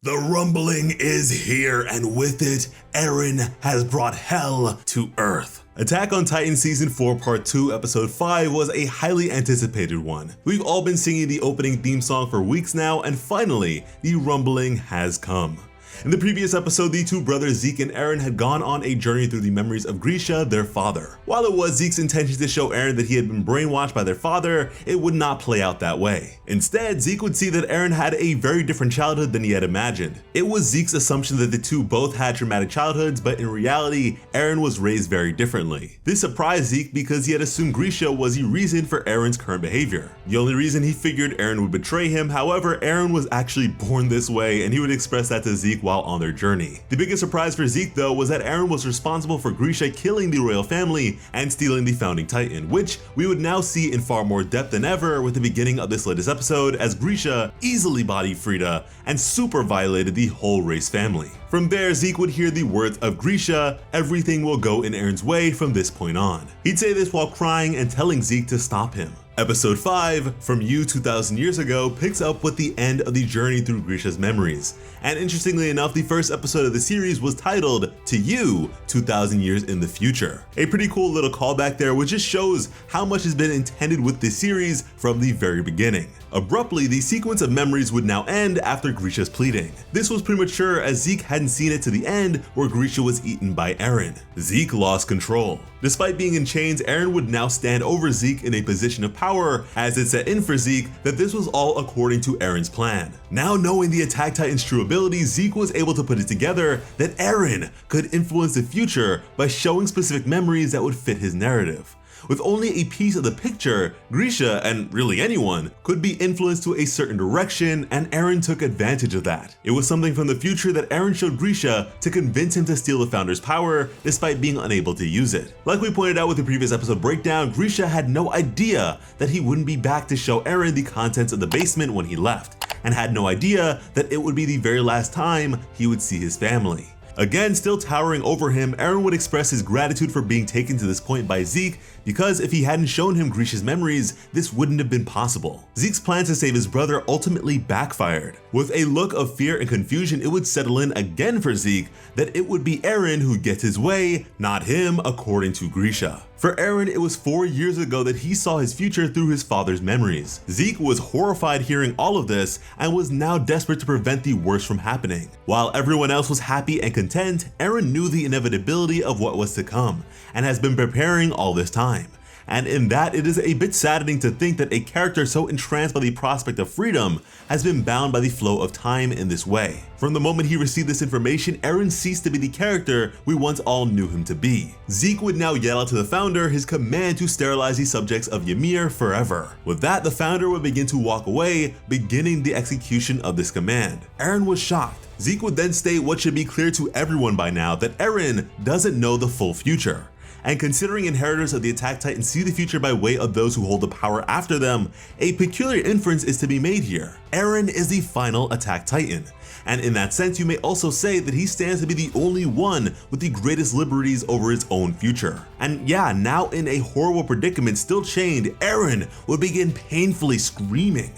The rumbling is here, and with it, EREN has brought hell to Earth. Attack on Titan Season 4 Part 2 Episode 5 was a highly anticipated one. We've all been singing the opening theme song for weeks now, and finally, the rumbling has come. In the previous episode, the two brothers Zeke and Eren had gone on a journey through the memories of Grisha, their father. While it was Zeke's intention to show Eren that he had been brainwashed by their father, it would not play out that way. Instead, Zeke would see that Eren had a very different childhood than he had imagined. It was Zeke's assumption that the two both had traumatic childhoods, but in reality, Eren was raised very differently. This surprised Zeke because he had assumed Grisha was the reason for Eren's current behavior. The only reason he figured Eren would betray him, however, Eren was actually born this way, and he would express that to Zeke while on their journey. The biggest surprise for Zeke though was that Eren was responsible for Grisha killing the royal family and stealing the founding titan, which we would now see in far more depth than ever with the beginning of this latest episode, as Grisha easily bodied Frida and super violated the whole race family. From there, Zeke would hear the words of Grisha, "Everything will go in Eren's way from this point on." He'd say this while crying and telling Zeke to stop him. Episode 5, From You 2,000 Years Ago, picks up with the end of the journey through Grisha's memories. And interestingly enough, the first episode of the series was titled To You 2,000 Years in the Future. A pretty cool little callback there, which just shows how much has been intended with this series from the very beginning. Abruptly, the sequence of memories would now end after Grisha's pleading. This was premature as Zeke hadn't seen it to the end where Grisha was eaten by Eren. Zeke lost control. Despite being in chains, Eren would now stand over Zeke in a position of power, as it set in for Zeke that this was all according to Eren's plan. Now knowing the Attack Titan's true abilities, Zeke was able to put it together that Eren could influence the future by showing specific memories that would fit his narrative. With only a piece of the picture, Grisha, and really anyone, could be influenced to a certain direction, and Eren took advantage of that. It was something from the future that Eren showed Grisha to convince him to steal the Founder's power, despite being unable to use it. Like we pointed out with the previous episode breakdown, Grisha had no idea that he wouldn't be back to show Eren the contents of the basement when he left, and had no idea that it would be the very last time he would see his family. Again, still towering over him, Eren would express his gratitude for being taken to this point by Zeke, because if he hadn't shown him Grisha's memories, this wouldn't have been possible. Zeke's plan to save his brother ultimately backfired. With a look of fear and confusion, it would settle in again for Zeke that it would be Eren who gets his way, not him, according to Grisha. For Eren, it was 4 years ago that he saw his future through his father's memories. Zeke was horrified hearing all of this and was now desperate to prevent the worst from happening. While everyone else was happy and content, Eren knew the inevitability of what was to come and has been preparing all this time. And in that, it is a bit saddening to think that a character so entranced by the prospect of freedom has been bound by the flow of time in this way. From the moment he received this information, Eren ceased to be the character we once all knew him to be. Zeke would now yell out to the Founder his command to sterilize the subjects of Ymir forever. With that, the Founder would begin to walk away, beginning the execution of this command. Eren was shocked. Zeke would then state what should be clear to everyone by now, that Eren doesn't know the full future. And considering inheritors of the Attack Titan see the future by way of those who hold the power after them, a peculiar inference is to be made here. Eren is the final Attack Titan. And in that sense, you may also say that he stands to be the only one with the greatest liberties over his own future. And yeah, now in a horrible predicament, still chained, Eren would begin painfully screaming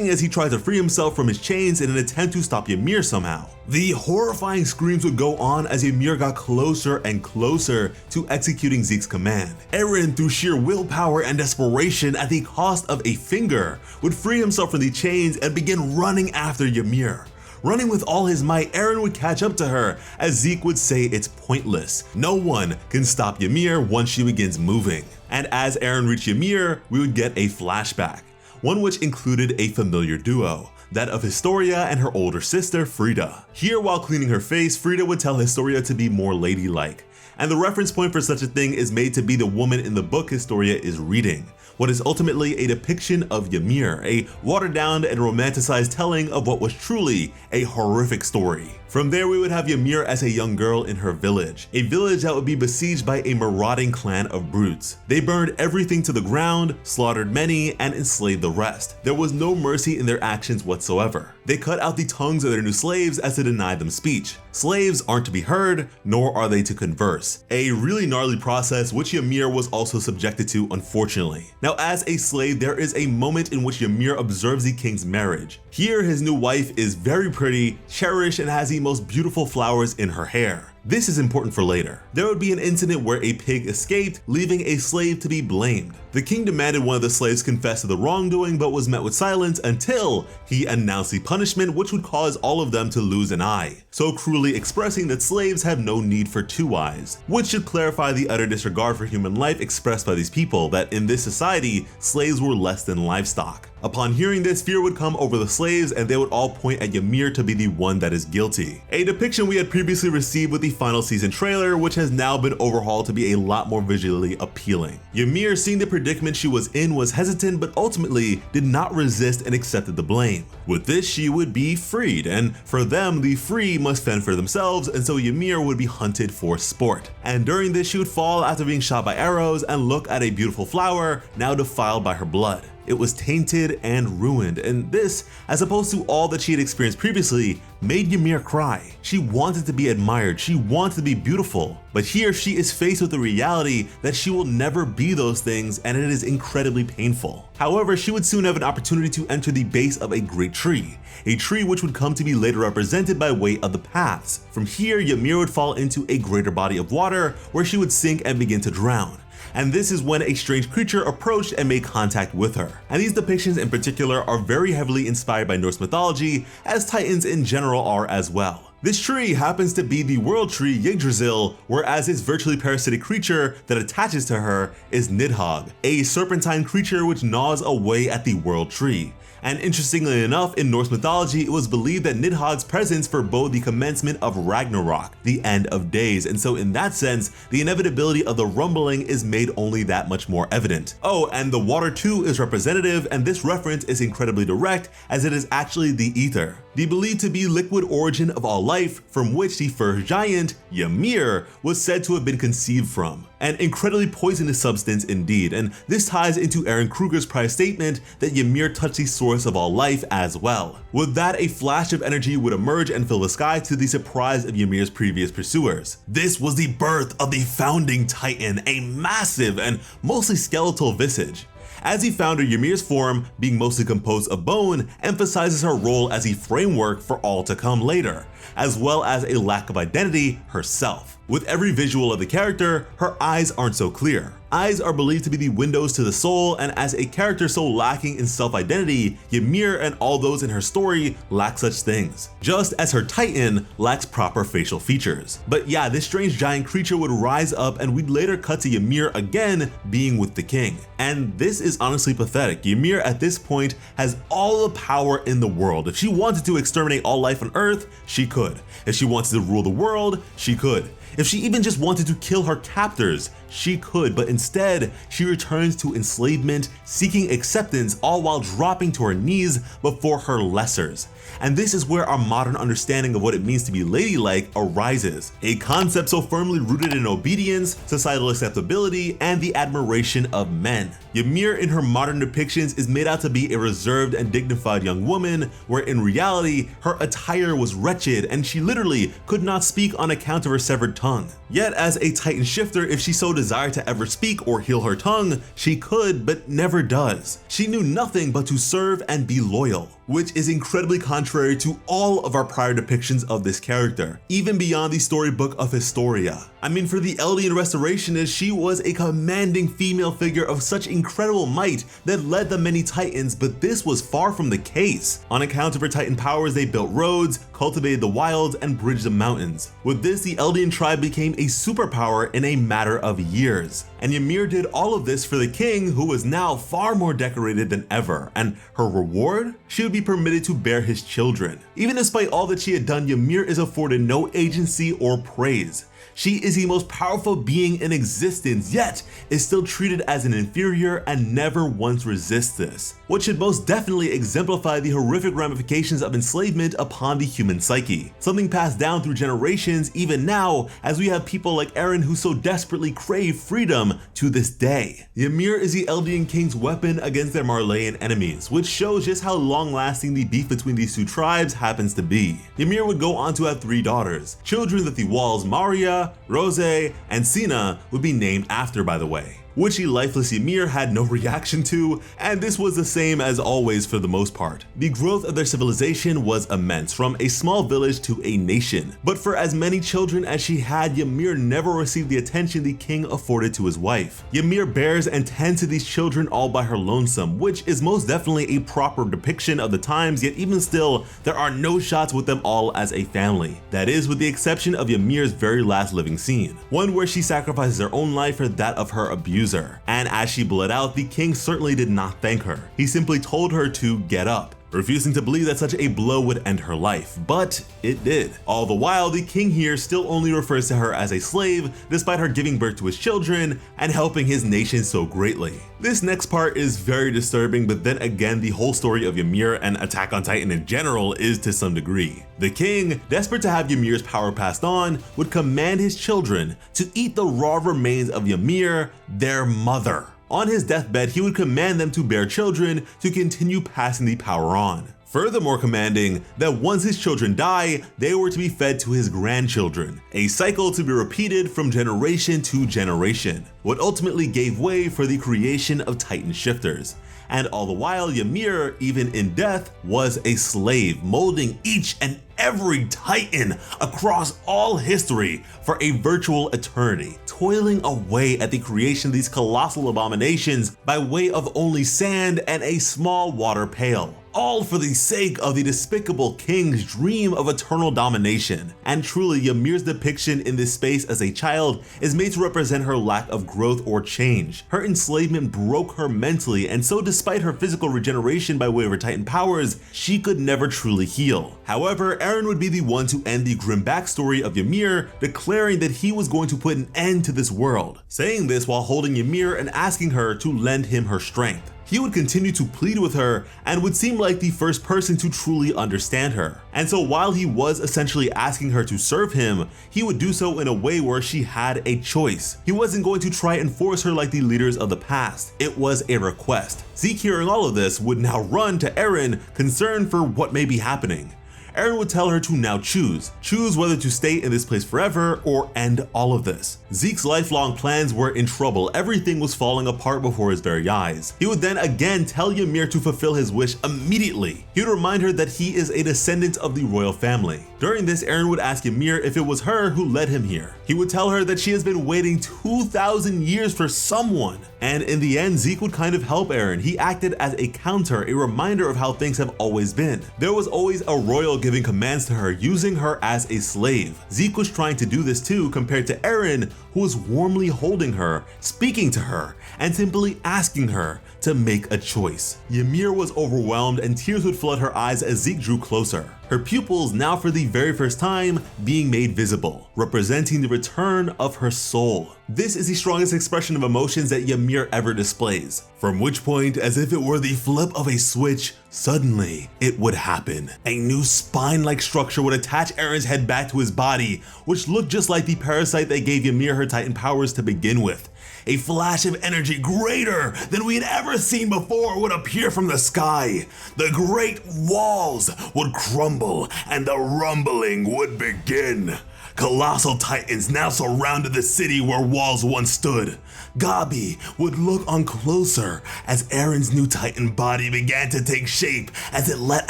as he tried to free himself from his chains in an attempt to stop Ymir somehow. The horrifying screams would go on as Ymir got closer and closer to executing Zeke's command. Eren, through sheer willpower and desperation at the cost of a finger, would free himself from the chains and begin running after Ymir. Running with all his might, Eren would catch up to her, as Zeke would say it's pointless. No one can stop Ymir once she begins moving. And as Eren reached Ymir, we would get a flashback, one which included a familiar duo, that of Historia and her older sister, Frida. Here, while cleaning her face, Frida would tell Historia to be more ladylike, and the reference point for such a thing is made to be the woman in the book Historia is reading, what is ultimately a depiction of Ymir, a watered down and romanticized telling of what was truly a horrific story. From there, we would have Ymir as a young girl in her village, a village that would be besieged by a marauding clan of brutes. They burned everything to the ground, slaughtered many, and enslaved the rest. There was no mercy in their actions whatsoever. They cut out the tongues of their new slaves as to deny them speech. Slaves aren't to be heard, nor are they to converse. A really gnarly process which Ymir was also subjected to, unfortunately. Now, as a slave, there is a moment in which Ymir observes the king's marriage. Here, his new wife is very pretty, cherished, and has the most beautiful flowers in her hair. This is important for later. There would be an incident where a pig escaped, leaving a slave to be blamed. The king demanded one of the slaves confess to the wrongdoing, but was met with silence until he announced the punishment, which would cause all of them to lose an eye, so cruelly expressing that slaves have no need for two eyes, which should clarify the utter disregard for human life expressed by these people, that in this society, slaves were less than livestock. Upon hearing this, fear would come over the slaves and they would all point at Ymir to be the one that is guilty. A depiction we had previously received with the final season trailer, which has now been overhauled to be a lot more visually appealing. Ymir, seeing the predicament she was in, was hesitant but ultimately did not resist and accepted the blame. With this, she would be freed, and for them, the free must fend for themselves, and so Ymir would be hunted for sport. And during this, she would fall after being shot by arrows and look at a beautiful flower, now defiled by her blood. It was tainted and ruined, and this, as opposed to all that she had experienced previously, made Ymir cry. She wanted to be admired, she wanted to be beautiful, but here she is faced with the reality that she will never be those things, and it is incredibly painful. However, she would soon have an opportunity to enter the base of a great tree, a tree which would come to be later represented by way of the paths. From here, Ymir would fall into a greater body of water where she would sink and begin to drown. And this is when a strange creature approached and made contact with her. And these depictions in particular are very heavily inspired by Norse mythology, as Titans in general are as well. This tree happens to be the world tree Yggdrasil, whereas this virtually parasitic creature that attaches to her is Nidhogg, a serpentine creature which gnaws away at the world tree. And interestingly enough, in Norse mythology, it was believed that Nidhogg's presence forebode the commencement of Ragnarok, the end of days, and so in that sense, the inevitability of the rumbling is made only that much more evident. Oh, and the water too is representative, and this reference is incredibly direct, as it is actually the ether, the believed to be liquid origin of all life, from which the first giant, Ymir, was said to have been conceived from. An incredibly poisonous substance indeed, and this ties into Aaron Kruger's prior statement that Ymir touched the source of all life as well. With that, a flash of energy would emerge and fill the sky, to the surprise of Ymir's previous pursuers. This was the birth of the founding Titan, a massive and mostly skeletal visage. As the founder, Ymir's form, being mostly composed of bone, emphasizes her role as a framework for all to come later, as well as a lack of identity herself. With every visual of the character, her eyes aren't so clear. Eyes are believed to be the windows to the soul, and as a character so lacking in self-identity, Ymir and all those in her story lack such things, just as her Titan lacks proper facial features. But yeah, this strange giant creature would rise up, and we'd later cut to Ymir again being with the king. And this is honestly pathetic. Ymir at this point has all the power in the world. If she wanted to exterminate all life on Earth, she could. If she wanted to rule the world, she could. If she even just wanted to kill her captors, she could, but instead, she returns to enslavement, seeking acceptance, all while dropping to her knees before her lessers. And this is where our modern understanding of what it means to be ladylike arises, a concept so firmly rooted in obedience, societal acceptability, and the admiration of men. Ymir in her modern depictions is made out to be a reserved and dignified young woman, where in reality, her attire was wretched and she literally could not speak on account of her severed tongue. Yet as a Titan shifter, if she so desired to ever speak or heal her tongue, she could, but never does. She knew nothing but to serve and be loyal, which is incredibly contrary to all of our prior depictions of this character, even beyond the storybook of Historia. I mean, for the Eldian Restorationists, she was a commanding female figure of such incredible might that led the many Titans, but this was far from the case. On account of her Titan powers, they built roads, cultivated the wilds, and bridged the mountains. With this, the Eldian tribe became a superpower in a matter of years. And Ymir did all of this for the king, who was now far more decorated than ever, and her reward? She would be permitted to bear his children. Even despite all that she had done, Ymir is afforded no agency or praise. She is the most powerful being in existence, yet is still treated as an inferior and never once resists this, which should most definitely exemplify the horrific ramifications of enslavement upon the human psyche, something passed down through generations even now, as we have people like EREN who so desperately crave freedom to this day. Ymir is the Eldian king's weapon against their Marleyan enemies, which shows just how long-lasting the beef between these two tribes happens to be. Ymir would go on to have 3 daughters, children that the Walls Maria, Rose, and Sina would be named after, by the way, which the lifeless Ymir had no reaction to, and this was the same as always for the most part. The growth of their civilization was immense, from a small village to a nation, but for as many children as she had, Ymir never received the attention the king afforded to his wife. Ymir bears and tends to these children all by her lonesome, which is most definitely a proper depiction of the times, yet even still, there are no shots with them all as a family. That is, with the exception of Ymir's very last living scene, one where she sacrifices her own life for that of her abuser. And as she bled out, the king certainly did not thank her. He simply told her to get up, refusing to believe that such a blow would end her life, but it did. All the while, the king here still only refers to her as a slave, despite her giving birth to his children and helping his nation so greatly. This next part is very disturbing, but then again, the whole story of Ymir and Attack on Titan in general is to some degree. The king, desperate to have Ymir's power passed on, would command his children to eat the raw remains of Ymir, their mother. On his deathbed, he would command them to bear children to continue passing the power on, furthermore commanding that once his children die, they were to be fed to his grandchildren, a cycle to be repeated from generation to generation, what ultimately gave way for the creation of Titan shifters. And all the while, Ymir, even in death, was a slave, molding each and every Titan across all history for a virtual eternity, toiling away at the creation of these colossal abominations by way of only sand and a small water pail, all for the sake of the despicable king's dream of eternal domination. And truly, Ymir's depiction in this space as a child is made to represent her lack of growth or change. Her enslavement broke her mentally, and so despite her physical regeneration by way of her Titan powers, she could never truly heal. However, EREN would be the one to end the grim backstory of Ymir, declaring that he was going to put an end to this world, saying this while holding Ymir and asking her to lend him her strength. He would continue to plead with her and would seem like the first person to truly understand her. And so while he was essentially asking her to serve him, he would do so in a way where she had a choice. He wasn't going to try and force her like the leaders of the past. It was a request. Zeke, hearing all of this, would now run to EREN, concerned for what may be happening. EREN would tell her to now choose whether to stay in this place forever or end all of this. Zeke's lifelong plans were in trouble. Everything was falling apart before his very eyes. He would then again tell Ymir to fulfill his wish immediately. He would remind her that he is a descendant of the royal family. During this, EREN would ask Ymir if it was her who led him here. He would tell her that she has been waiting 2,000 years for someone. And in the end, Zeke would kind of help EREN. He acted as a counter, a reminder of how things have always been. There was always a royal giving commands to her, using her as a slave. Zeke was trying to do this too, compared to EREN, who was warmly holding her, speaking to her, and simply asking her to make a choice. Ymir was overwhelmed and tears would flood her eyes as Zeke drew closer, her pupils now for the very first time being made visible, representing the return of her soul. This is the strongest expression of emotions that Ymir ever displays, from which point, as if it were the flip of a switch, suddenly it would happen. A new spine-like structure would attach Eren's head back to his body, which looked just like the parasite that gave Ymir her Titan powers to begin with. A flash of energy greater than we had ever seen before would appear from the sky. The great walls would crumble and the rumbling would begin. Colossal titans now surrounded the city where walls once stood. Gabi would look on closer as Eren's new titan body began to take shape as it let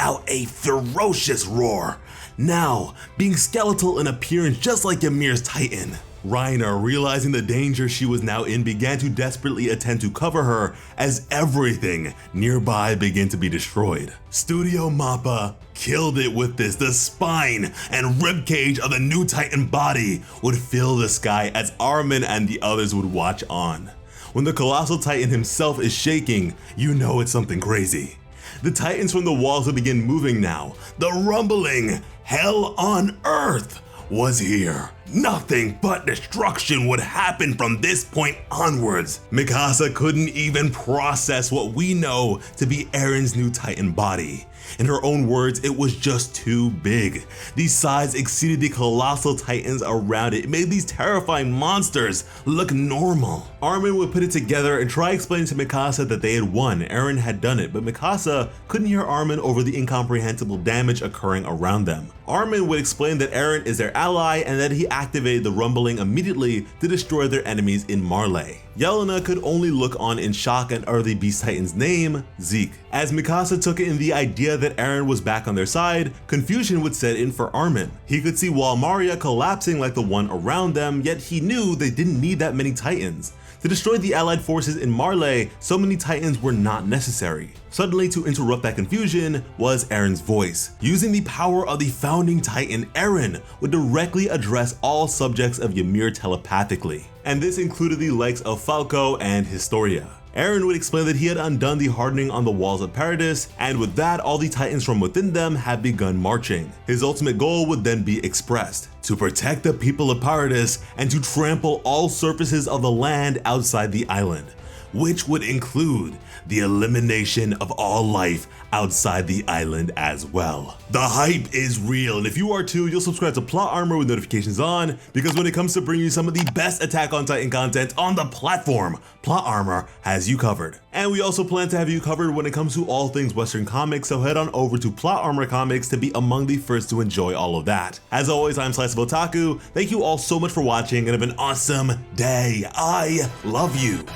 out a ferocious roar, now being skeletal in appearance just like Ymir's titan. Reiner, realizing the danger she was now in, began to desperately attempt to cover her as everything nearby began to be destroyed. Studio Mappa killed it with this. The spine and ribcage of the new Titan body would fill the sky as Armin and the others would watch on. When the colossal Titan himself is shaking, you know it's something crazy. The Titans from the walls would begin moving now. The rumbling hell on earth was here. Nothing but destruction would happen from this point onwards. Mikasa couldn't even process what we know to be Eren's new Titan body. In her own words, it was just too big. These size exceeded the colossal titans around it. It made these terrifying monsters look normal. Armin would put it together and try explaining to Mikasa that they had won. Eren had done it, but Mikasa couldn't hear Armin over the incomprehensible damage occurring around them. Armin would explain that Eren is their ally and that he activated the rumbling immediately to destroy their enemies in Marley. Yelena could only look on in shock and utter the Beast Titan's name, Zeke. As Mikasa took in the idea that Eren was back on their side, confusion would set in for Armin. He could see Wall Maria collapsing like the one around them, yet he knew they didn't need that many Titans. To destroy the allied forces in Marley, so many Titans were not necessary. Suddenly, to interrupt that confusion was Eren's voice. Using the power of the founding Titan, Eren would directly address all subjects of Ymir telepathically, and this included the likes of Falco and Historia. Eren would explain that he had undone the hardening on the walls of Paradis, and with that, all the Titans from within them had begun marching. His ultimate goal would then be expressed: to protect the people of Paradis and to trample all surfaces of the land outside the island, which would include the elimination of all life outside the island as well. The hype is real, and if you are too, you'll subscribe to Plot Armor with notifications on, because when it comes to bringing you some of the best Attack on Titan content on the platform, Plot Armor has you covered. And we also plan to have you covered when it comes to all things Western comics, so head on over to Plot Armor Comics to be among the first to enjoy all of that. As always, I'm Slice of Otaku. Thank you all so much for watching, and have an awesome day. I love you.